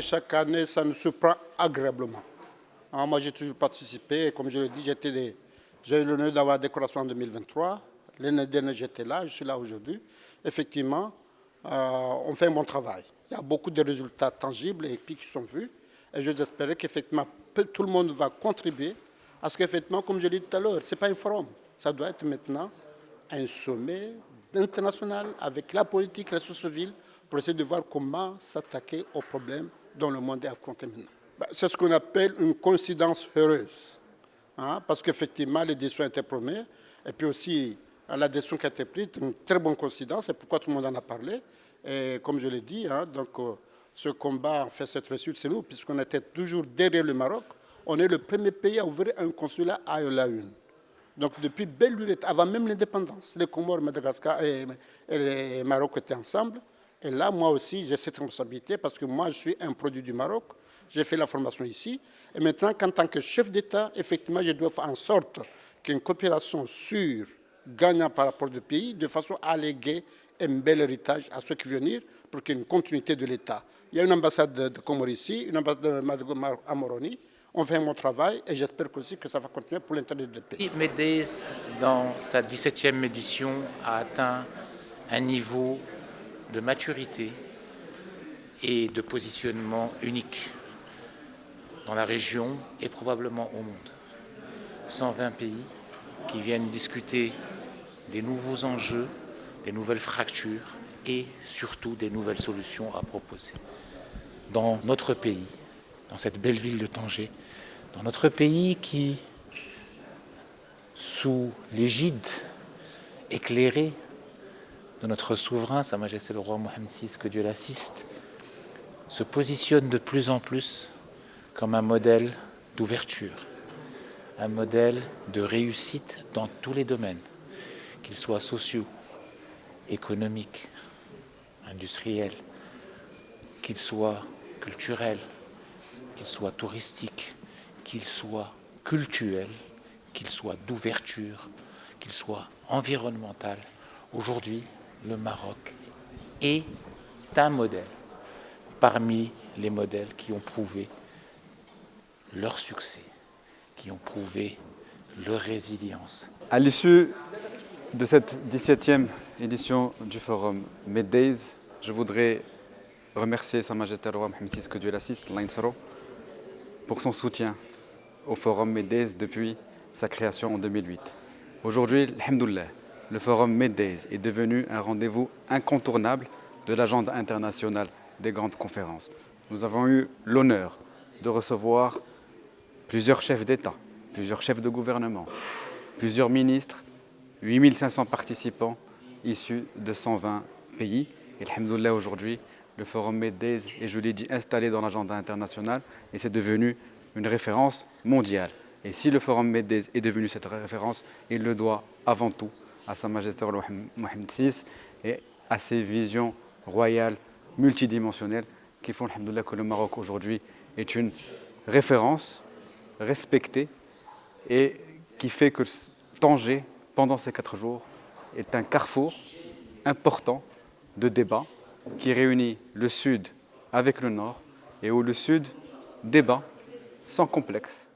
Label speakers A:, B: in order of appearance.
A: chaque année, ça nous surprend agréablement. Moi, j'ai toujours participé. Comme je l'ai dit, j'ai eu l'honneur d'avoir la décoration en 2023. L'année dernière, j'étais là, je suis là aujourd'hui. Effectivement, on fait un bon travail. Il y a beaucoup de résultats tangibles et puis qui sont vus. Et je espère qu'effectivement, tout le monde va contribuer à ce qu'effectivement, comme je l'ai dit tout à l'heure, ce n'est pas un forum. Ça doit être maintenant un sommet international avec la politique, la société civile, pour essayer de voir comment s'attaquer aux problèmes dont le monde est affronté maintenant. C'est ce qu'on appelle une coïncidence heureuse, parce qu'effectivement, les décisions étaient promises, et puis aussi la décision qui a été prise, une très bonne coïncidence, c'est pourquoi tout le monde en a parlé. Et comme je l'ai dit, ce combat, en fait, cette réussite, c'est nous, puisqu'on était toujours derrière le Maroc. On est le premier pays à ouvrir un consulat à la une. Donc depuis belle lurette, avant même l'indépendance, les Comores, Madagascar et le Maroc étaient ensemble. Et là, moi aussi, j'ai cette responsabilité parce que moi, je suis un produit du Maroc. J'ai fait la formation ici. Et maintenant, qu'en tant que chef d'État, effectivement, je dois faire en sorte qu'il y ait une coopération sûre, gagnant par rapport au pays, de façon à léguer un bel héritage à ceux qui viennent venir pour qu'il y ait une continuité de l'État. Il y a une ambassade de Comores ici, une ambassade à Moroni. On fait un bon travail et j'espère aussi que ça va continuer pour l'intérêt du pays.
B: MEDES, dans sa 17e édition, a atteint un niveau de maturité et de positionnement unique dans la région et probablement au monde. 120 pays qui viennent discuter des nouveaux enjeux, des nouvelles fractures et surtout des nouvelles solutions à proposer. Dans notre pays, dans cette belle ville de Tanger, dans notre pays qui, sous l'égide éclairée de notre souverain, Sa Majesté le roi Mohammed VI, que Dieu l'assiste, se positionne de plus en plus comme un modèle d'ouverture, un modèle de réussite dans tous les domaines, qu'ils soient sociaux, économiques, industriels, qu'ils soient culturels, qu'ils soient touristiques, qu'ils soient cultuels, qu'ils soient d'ouverture, qu'ils soient environnemental. Aujourd'hui, le Maroc est un modèle parmi les modèles qui ont prouvé leur succès, qui ont prouvé leur résilience.
C: À l'issue de cette 17e édition du forum MEDES, je voudrais remercier Sa Majesté le roi Mohammed VI, que Dieu l'assiste, pour son soutien au forum MEDES depuis sa création en 2008. Aujourd'hui, alhamdoulilah, le forum MEDES est devenu un rendez-vous incontournable de l'agenda international des grandes conférences. Nous avons eu l'honneur de recevoir plusieurs chefs d'État, plusieurs chefs de gouvernement, plusieurs ministres, 8500 participants issus de 120 pays. Et alhamdoulilah, aujourd'hui, le forum MEDES est, je l'ai dit, installé dans l'agenda international et c'est devenu une référence mondiale. Et si le forum MEDES est devenu cette référence, il le doit avant tout à Sa Majesté le roi Mohammed VI et à ses visions royales multidimensionnelles qui font alhamdoulilah que le Maroc aujourd'hui est une référence respectée et qui fait que Tanger, pendant ces 4 jours, est un carrefour important de débat qui réunit le Sud avec le Nord et où le Sud débat sans complexe